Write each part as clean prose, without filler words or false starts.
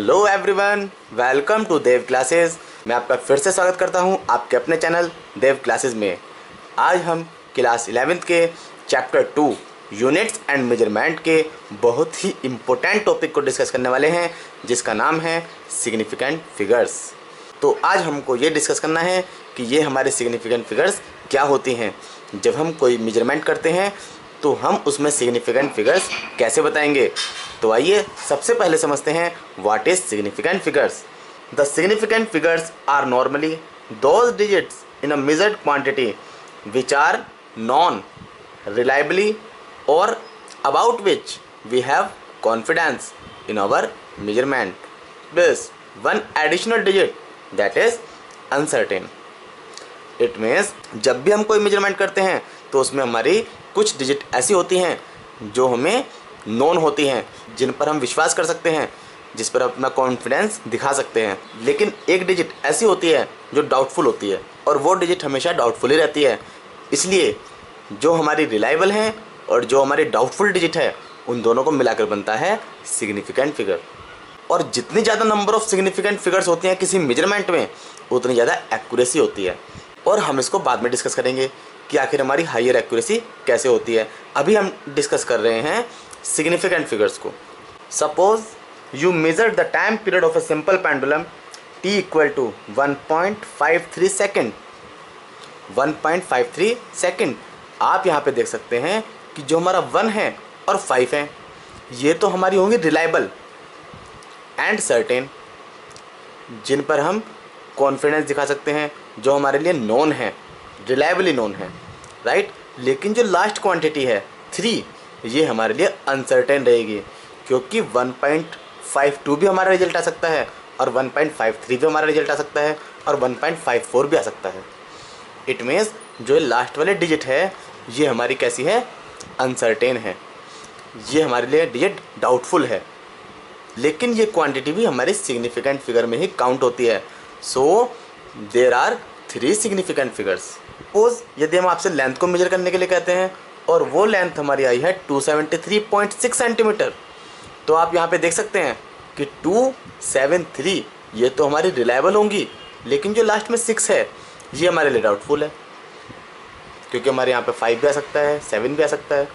Hello everyone, welcome to Dev classes. मैं आपका फिर से स्वागत करता हूं आपके अपने चैनल देव क्लासेस में। आज हम क्लास 11th के चैप्टर 2 यूनिट्स एंड मेजरमेंट के बहुत ही इम्पोर्टेंट टॉपिक को डिस्कस करने वाले हैं, जिसका नाम है सिग्निफिकेंट फिगर्स। तो आज हमको ये डिस्कस करना है कि ये हमारे सिग्निफिकेंट फिगर्स क्या होती हैं। जब हम कोई मेजरमेंट करते हैं तो हम उसमें सिग्निफिकेंट फिगर्स कैसे बताएंगे। तो आइए सबसे पहले समझते हैं what is significant figures. The significant figures are normally those digits in a measured quantity which are known reliably और about which we have confidence in our measurement plus one additional digit that is uncertain. It means जब भी हम कोई measurement करते हैं तो उसमें हमारी कुछ डिजिट ऐसी होती हैं जो हमें नोन होती हैं, जिन पर हम विश्वास कर सकते हैं, जिस पर अपना कॉन्फिडेंस दिखा सकते हैं। लेकिन एक डिजिट ऐसी होती है जो डाउटफुल होती है, और वो डिजिट हमेशा डाउटफुल ही रहती है। इसलिए जो हमारी रिलायबल हैं और जो हमारी डाउटफुल डिजिट है, उन दोनों को मिलाकर बनता है सिग्निफिकेंट फिगर। और जितनी ज़्यादा नंबर ऑफ सिग्निफिकेंट फिगर्स होती हैं किसी मेजरमेंट में, उतनी ज़्यादा एक्यूरेसी होती है। और हम इसको बाद में डिस्कस करेंगे कि आखिर हमारी हायर एक्यूरेसी कैसे होती है। अभी हम डिस्कस कर रहे हैं सिग्निफिकेंट फिगर्स को। Suppose you measure the time period of a simple pendulum t equal to 1.53 second. 1.53 second. आप यहाँ पे देख सकते हैं कि जो हमारा 1 है और 5 है, ये तो हमारी होंगी रिलायबल एंड सर्टेन, जिन पर हम कॉन्फिडेंस दिखा सकते हैं, जो हमारे लिए नोन है, रिलायबली नोन है, राइट। लेकिन जो लास्ट क्वांटिटी है 3, ये हमारे लिए अनसर्टेन रहेगी, क्योंकि 1.52 भी हमारा रिजल्ट आ सकता है और 1.53 भी हमारा रिजल्ट आ सकता है और 1.54 भी आ सकता है। इट मीन्स जो लास्ट वाले डिजिट है ये हमारी कैसी है, अनसर्टेन है, ये हमारे लिए डिजिट डाउटफुल है। लेकिन ये क्वांटिटी भी हमारे सिग्निफिकेंट फिगर में ही काउंट होती है। So there are 3 significant figures. Suppose यदि हम आपसे लेंथ को मेजर करने के लिए कहते हैं और वो लेंथ हमारी आई है 273.6 सेंटीमीटर, तो आप यहाँ पे देख सकते हैं कि 273 ये तो हमारी रिलायबल होंगी, लेकिन जो लास्ट में 6 है ये हमारे लिए डाउटफुल है, क्योंकि हमारे यहाँ पे 5 भी आ सकता है, 7 भी आ सकता है,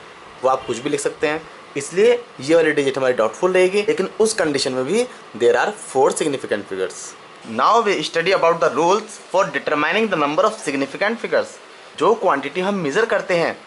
वो आप कुछ भी लिख सकते हैं। इसलिए ये वाली डिजिट हमारी डाउटफुल रहेगी। लेकिन उस कंडीशन में भी there are 4 significant figures. Now we study about the rules for determining the number of significant figures. जो क्वांटिटी हम मेजर करते हैं,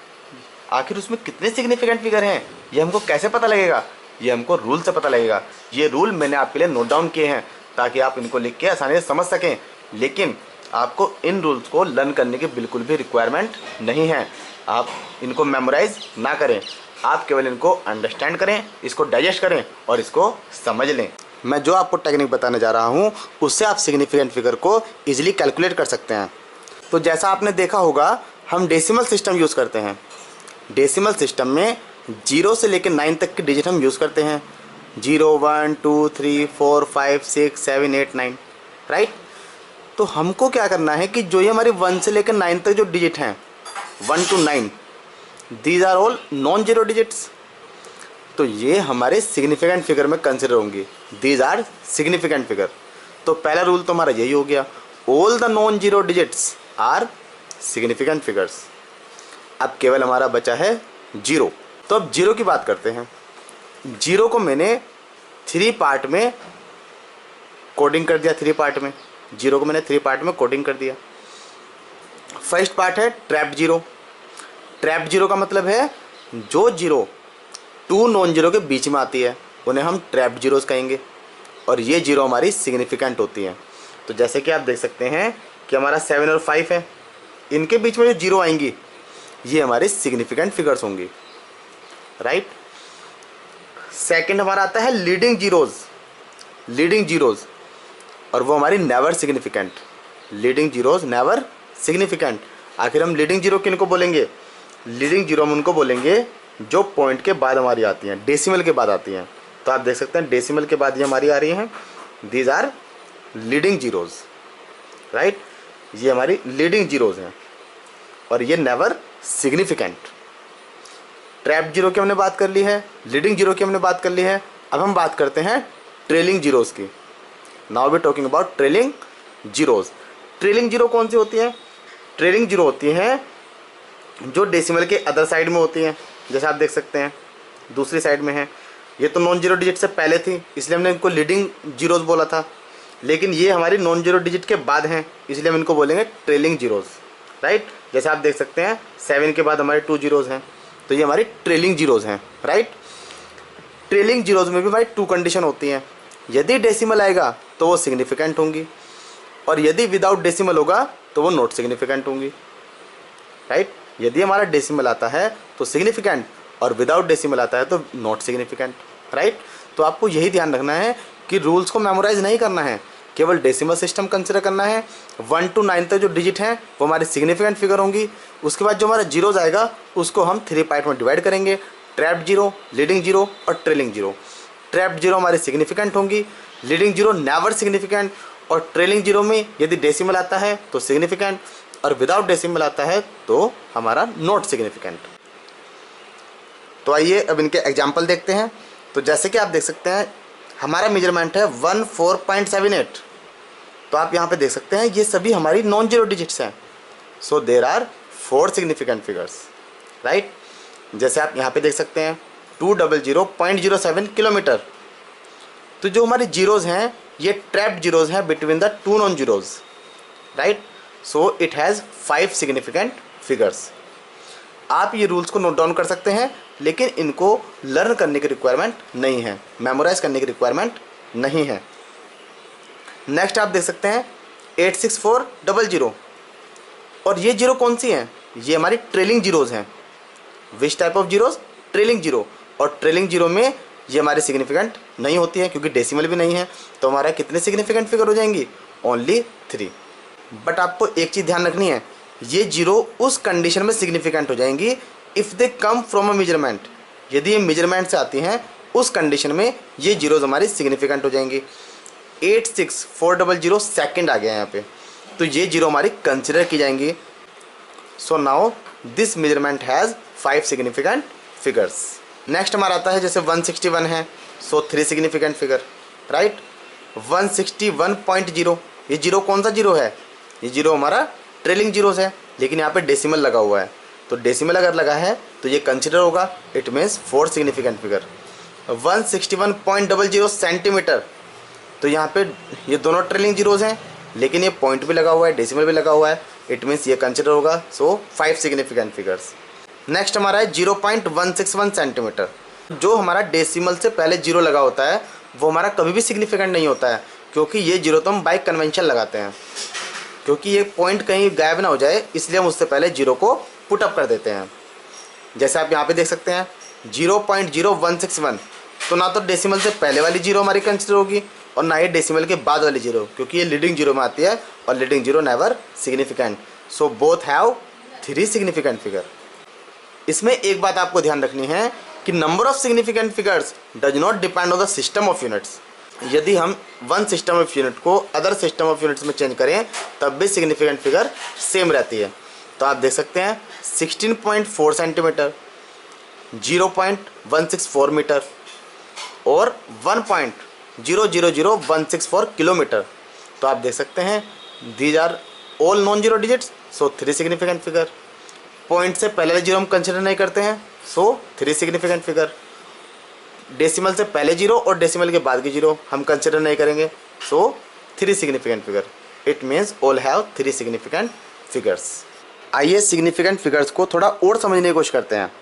आखिर उसमें कितने सिग्निफिकेंट फिगर हैं, ये हमको कैसे पता लगेगा? ये हमको रूल से पता लगेगा। ये रूल मैंने आपके लिए नोट डाउन किए हैं ताकि आप इनको लिख के आसानी से समझ सकें। लेकिन आपको इन रूल्स को लर्न करने की बिल्कुल भी रिक्वायरमेंट नहीं है। आप इनको मेमोराइज ना करें, आप केवल इनको अंडरस्टैंड करें, इसको डाइजेस्ट करें और इसको समझ लें। मैं जो आपको टेक्निक बताने जा रहा हूँ उससे आप सिग्निफिकेंट फिगर को ईजिली कैलकुलेट कर सकते हैं। तो जैसा आपने देखा होगा, हम डेसिमल सिस्टम यूज़ करते हैं। डेसिमल सिस्टम में 0 से लेकर 9 तक की डिजिट हम यूज़ करते हैं। 0, 1, 2, 3, 4, 5, 6, 7, 8, 9, राइट। तो हमको क्या करना है कि जो ये हमारी 1 से लेकर 9 तक जो डिजिट हैं, 1 to 9, these are all non zero digits. तो ये हमारे सिग्निफिकेंट फिगर में कंसिडर होंगी। These are significant figure. तो पहला रूल तो हमारा यही हो गया, all the non zero digits are significant figures. अब केवल हमारा बचा है 0। तो अब 0 की बात करते हैं। 0 को मैंने 3 पार्ट में कोडिंग कर दिया। 3 पार्ट में 0 को मैंने 3 पार्ट में कोडिंग कर दिया। फर्स्ट पार्ट है ट्रैप्ड 0। ट्रैप्ड 0 का मतलब है जो 0 2 नॉन जीरो के बीच में आती है, उन्हें हम ट्रैप्ड जीरोस कहेंगे। और ये 0 हमारी सिग्निफिकेंट होती हैं। तो जैसे कि आप देख सकते हैं कि हमारा 7 और 5 है, इनके बीच में जो 0 आएंगी ये हमारी सिग्निफिकेंट फिगर्स होंगी, राइट। सेकंड हमारा आता है लीडिंग जीरोज। लीडिंग जीरोज, और वो हमारी never significant. Leading zeros never significant. आखिर हम लीडिंग जीरो किनको बोलेंगे? लीडिंग जीरो हम उनको बोलेंगे जो पॉइंट के बाद हमारी आती हैं, डेसिमल के बाद आती हैं। तो आप देख सकते हैं डेसिमल के बाद ये हमारी आ रही हैं, these are leading zeros, right. ये हमारी लीडिंग जीरोज हैं और ये नेवर सिग्निफिकेंट। ट्रैप्ड जीरो की हमने बात कर ली है, लीडिंग जीरो की हमने बात कर ली है। अब हम बात करते हैं ट्रेलिंग जीरोज़ की। Now we talking about trailing zeros. Trailing zero कौन सी होती है? ट्रेलिंग जीरो होती हैं जो डेसिमल के अदर साइड में होती हैं। जैसे आप देख सकते हैं दूसरी साइड में है। ये तो नॉन जीरो डिजिट से पहले थी इसलिए हमने इनको लीडिंग जीरोज़ बोला था, लेकिन ये हमारी नॉन जीरो डिजिट के बाद हैं इसलिए हम इनको बोलेंगे ट्रेलिंग जीरोज़, राइट। जैसे आप देख सकते हैं 7 के बाद हमारे 2 जीरोज़ हैं, तो ये हमारी ट्रेलिंग जीरोज़ हैं, राइट। ट्रेलिंग जीरोज़ में भी हमारी 2 कंडीशन होती हैं। यदि डेसिमल आएगा तो वो सिग्निफिकेंट होंगी, और यदि विदाउट डेसिमल होगा तो वो नॉट सिग्निफिकेंट होंगी, राइट। यदि हमारा डेसिमल आता है तो सिग्निफिकेंट, और विदाउट डेसिमल आता है तो नॉट सिग्निफिकेंट, राइट। तो आपको यही ध्यान रखना है कि रूल्स को मेमोराइज नहीं करना है, केवल डेसिमल सिस्टम कंसिडर करना है। 1 to 9 तक जो डिजिट हैं वो हमारी सिग्निफिकेंट फिगर होंगी। उसके बाद जो हमारा जीरोज़ आएगा उसको हम 3 पार्ट में डिवाइड करेंगे, ट्रैप्ड जीरो, लीडिंग जीरो और ट्रेलिंग जीरो। ट्रैप्ड जीरो हमारी सिग्निफिकेंट होंगी, लीडिंग जीरो नेवर सिग्निफिकेंट, और ट्रेलिंग जीरो में यदि डेसिमल आता है तो सिग्निफिकेंट, और विदाउट डेसिमल आता है तो हमारा नॉट सिग्निफिकेंट। तो आइए अब इनके एग्जाम्पल देखते हैं। तो जैसे कि आप देख सकते हैं हमारा मेजरमेंट है 14.78, तो आप यहाँ पे देख सकते हैं ये सभी हमारी नॉन जीरो डिजिट्स हैं। So there are 4 significant figures, right. जैसे आप यहाँ पे देख सकते हैं 200.07 किलोमीटर। तो जो हमारी जीरोज़ हैं ये ट्रैप्ड जीरोज़ हैं between the 2 non zeros, right. So it has 5 significant figures. आप ये रूल्स को नोट डाउन कर सकते हैं, लेकिन इनको लर्न करने की रिक्वायरमेंट नहीं है, मेमोराइज करने की रिक्वायरमेंट नहीं है। नेक्स्ट आप देख सकते हैं 86400, और ये जीरो कौन सी हैं? ये हमारी ट्रेलिंग जीरोज़ हैं। Which type of zeros? Trailing zero. और ट्रेलिंग जीरो में ये हमारी सिग्निफिकेंट नहीं होती है क्योंकि डेसिमल भी नहीं है, तो हमारा कितने सिग्निफिकेंट फिगर हो जाएंगी? ओनली 3। बट आपको एक चीज़ ध्यान रखनी है, ये जीरो उस कंडीशन में सिग्निफिकेंट हो जाएंगी if they come from a measurement. यदि ये मेजरमेंट से आती हैं उस कंडीशन में ये जीरोज़ हमारी सिग्निफिकेंट हो जाएंगी। 86400 सेकेंड आ गया यहाँ पे, तो ये जीरो हमारी कंसिडर की जाएंगी। So now this measurement has 5 significant figures. Next हमारा आता है जैसे 161 है, सो 3 सिग्निफिकेंट फिगर, राइट। 161.0, ये जीरो कौन सा जीरो है? ये जीरो हमारा ट्रेलिंग जीरोज़ है, लेकिन यहाँ पे डेसिमल लगा हुआ है, तो डेसिमल अगर लगा है तो ये कंसिडर होगा, it means 4 significant figure. 161.00 centimetre, तो यहाँ पे ये दोनों ट्रेलिंग जीरोज़ हैं, लेकिन ये पॉइंट भी लगा हुआ है, डेसिमल भी लगा हुआ है, इट मीन्स ये कंसिडर होगा। सो 5 सिग्निफिकेंट फिगर्स। नेक्स्ट हमारा है 0.161 सेंटीमीटर। जो हमारा डेसिमल से पहले जीरो लगा होता है वो हमारा कभी भी सिग्निफिकेंट नहीं होता है, क्योंकि ये जीरो तो हम बाय कन्वेंशन लगाते हैं, क्योंकि ये पॉइंट कहीं गायब ना हो जाए इसलिए हम उससे पहले जीरो को पुट अप कर देते हैं। जैसे आप यहाँ पे देख सकते हैं 0.0161, तो ना तो डेसिमल से पहले वाली जीरो हमारी कंसिडर होगी और ना ही डेसिमल के बाद वाली जीरो, क्योंकि ये लीडिंग जीरो में आती है और leading zero never significant. So both have 3 significant figure. इसमें एक बात आपको ध्यान रखनी है कि number of significant figures does not depend on the system of units. यदि हम वन सिस्टम ऑफ यूनिट को अदर सिस्टम ऑफ यूनिट्स में चेंज करें तब भी सिग्निफिकेंट फिगर सेम रहती है। तो आप देख सकते हैं 16.4 सेंटीमीटर, 0.164 मीटर और 1.000164 किलोमीटर। तो आप देख सकते हैं these are all non zero digits, so 3 significant figure. Point से पहले जीरो हम कंसिडर नहीं करते हैं, सो 3 सिग्निफिकेंट फिगर। डेसिमल से पहले जीरो और डेसिमल के बाद की जीरो हम कंसिडर नहीं करेंगे, so 3 significant figure. It means all have 3 significant figures. आइए सिग्निफिकेंट फिगर्स को थोड़ा और समझने की कोशिश करते हैं।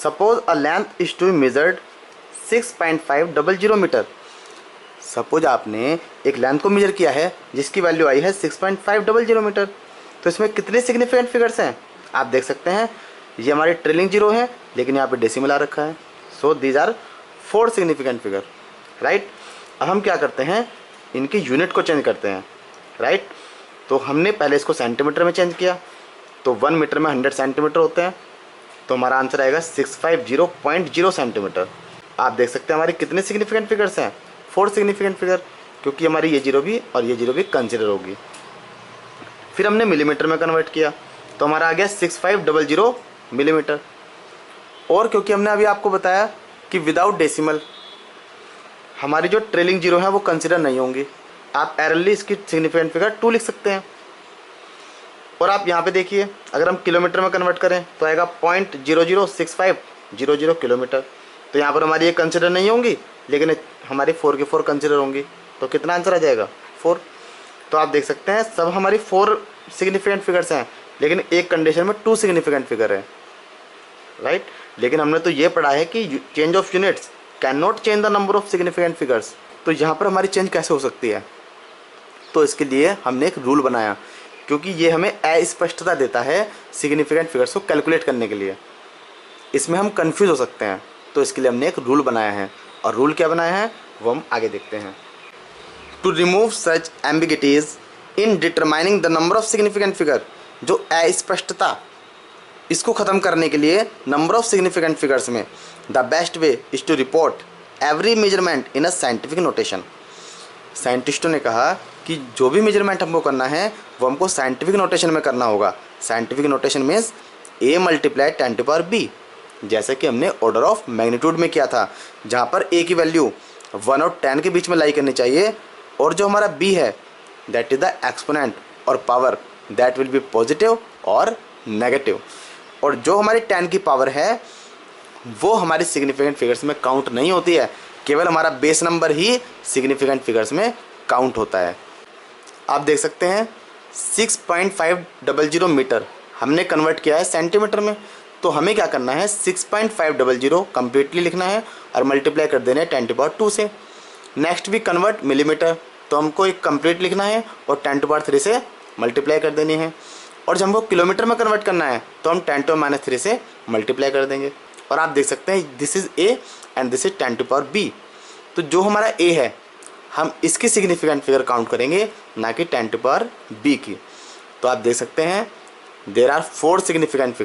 Suppose a length is to be measured 6.500 metre. Suppose आपने एक लेंथ को मेजर किया है जिसकी वैल्यू आई है 6.500 मीटर, तो इसमें कितने सिग्निफिकेंट फिगर्स हैं? आप देख सकते हैं ये हमारी ट्रेलिंग जीरो है, लेकिन यहाँ पे डेसिमल आ रखा है, so these are 4 significant figure, right. अब हम क्या करते हैं, इनकी यूनिट को चेंज करते हैं, राइट। तो हमने पहले इसको सेंटीमीटर में चेंज किया, तो 1 मीटर में 100 सेंटीमीटर होते हैं, तो हमारा आंसर आएगा 650.0 सेंटीमीटर। आप देख सकते हैं हमारे कितने सिग्निफिकेंट फिगर्स हैं? 4 सिग्निफिकेंट फिगर, क्योंकि हमारी ये जीरो भी और ये जीरो भी कंसिडर होगी। फिर हमने मिलीमीटर में कन्वर्ट किया, तो हमारा आ गया 6500 मिलीमीटर। और क्योंकि हमने अभी आपको बताया कि विदाउट डेसिमल हमारी जो ट्रेलिंग जीरो है वो कंसिडर नहीं होंगी। आप एररली इसकी सिग्निफिकेंट फिगर 2 लिख सकते हैं। और आप यहाँ पे देखिए, अगर हम किलोमीटर में कन्वर्ट करें तो आएगा 0.006500 किलोमीटर। तो यहाँ पर हमारी ये कंसिडर नहीं होंगी, लेकिन हमारी 4 की 4 कंसिडर होंगी। तो कितना आंसर आ जाएगा? 4। तो आप देख सकते हैं सब हमारी 4 सिग्निफिकेंट फिगर्स हैं, लेकिन एक कंडीशन में 2 सिग्निफिकेंट फिगर है, राइट। लेकिन हमने तो ये पढ़ा है कि change of units can not change the number of significant figures. तो यहाँ पर हमारी चेंज कैसे हो सकती है? तो इसके लिए हमने एक रूल बनाया, क्योंकि ये हमें अस्पष्टता देता है सिग्निफिकेंट फिगर्स को कैलकुलेट करने के लिए। इसमें हम कंफ्यूज हो सकते हैं, तो इसके लिए हमने एक रूल बनाया है। और रूल क्या बनाया है वो हम आगे देखते हैं। To remove such ambiguities in determining the number of significant figure, जो अस्पष्टता इसको ख़त्म करने के लिए नंबर ऑफ सिग्निफिकेंट फिगर्स में the best way is to report every measurement in a scientific notation. साइंटिस्टों ने कहा कि जो भी मेजरमेंट हमको करना है वो हमको साइंटिफिक नोटेशन में करना होगा। Scientific notation means a multiply 10 to power b, जैसे कि हमने ऑर्डर ऑफ मैग्नीट्यूड में किया था, जहाँ पर a की वैल्यू 1 और 10 के बीच में लाई करनी चाहिए, और जो हमारा b है दैट इज़ द एक्सपोनेंट और power that will be positive और नेगेटिव। और जो हमारी 10 की पावर है वो हमारी सिग्निफिकेंट फिगर्स में काउंट नहीं होती है, केवल हमारा बेस नंबर ही सिग्निफिकेंट फिगर्स में काउंट होता है। आप देख सकते हैं 6.500 मीटर हमने कन्वर्ट किया है सेंटीमीटर में। तो हमें क्या करना है, 6.500 कम्प्लीटली लिखना है और मल्टीप्लाई कर देना है 10 टू पावर 2 से। नेक्स्ट भी कन्वर्ट मिलीमीटर, तो हमको एक कंप्लीट लिखना है और 10 टू पावर 3 से मल्टीप्लाई कर देनी है। और जब हमको किलोमीटर में कन्वर्ट करना है तो हम 10 टू माइनस 3 से मल्टीप्लाई कर देंगे। और आप देख सकते हैं this is A and this is 10 to power B. तो जो हमारा ए है हम इसकी सिग्निफिकेंट फिगर काउंट करेंगे, ना कि 10 टू पावर बी की। तो आप देख सकते हैं there are 4 significant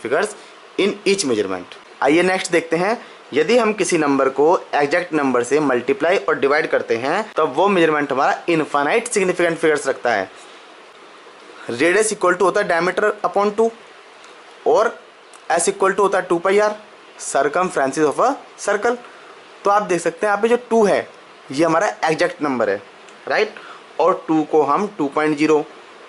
figures in each measurement. आइए नेक्स्ट देखते हैं, यदि हम किसी नंबर को एग्जैक्ट नंबर से मल्टीप्लाई और डिवाइड करते हैं तो वो मेजरमेंट हमारा इनफाइनाइट सिग्निफिकेंट फिगर्स रखता है। रेडियस इक्वल टू होता है डायमीटर अपॉन 2, और एस इक्वल टू होता है 2 pi r, circumference of a circle. तो आप देख सकते हैं यहाँ पे जो 2 है ये हमारा एग्जैक्ट नंबर है, राइट। और 2 को हम 2.0,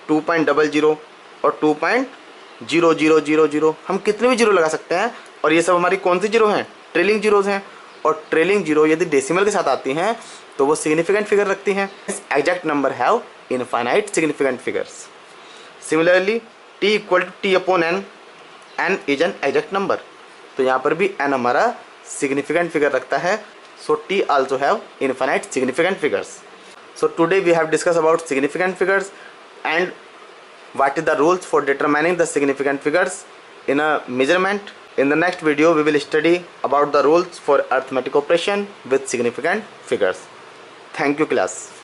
2.00 और 2.0000 हम कितने भी जीरो लगा सकते हैं। और ये सब हमारी कौन सी जीरो हैं? ट्रेलिंग जीरोज हैं। और ट्रेलिंग जीरो यदि डेसिमल के साथ आती हैं तो वो सिग्निफिकेंट फिगर रखती हैं। Exact number have infinite significant figures. Similarly t equal to t upon n, n is an exact number. तो यहाँ पर भी n हमारा सिग्निफिकेंट फिगर रखता है। सो t also have infinite significant figures. So today we have discussed about significant figures and what is the rules for determining the significant figures in a measurement. In the next video we will study about the rules for arithmetic operation with significant figures. Thank you class.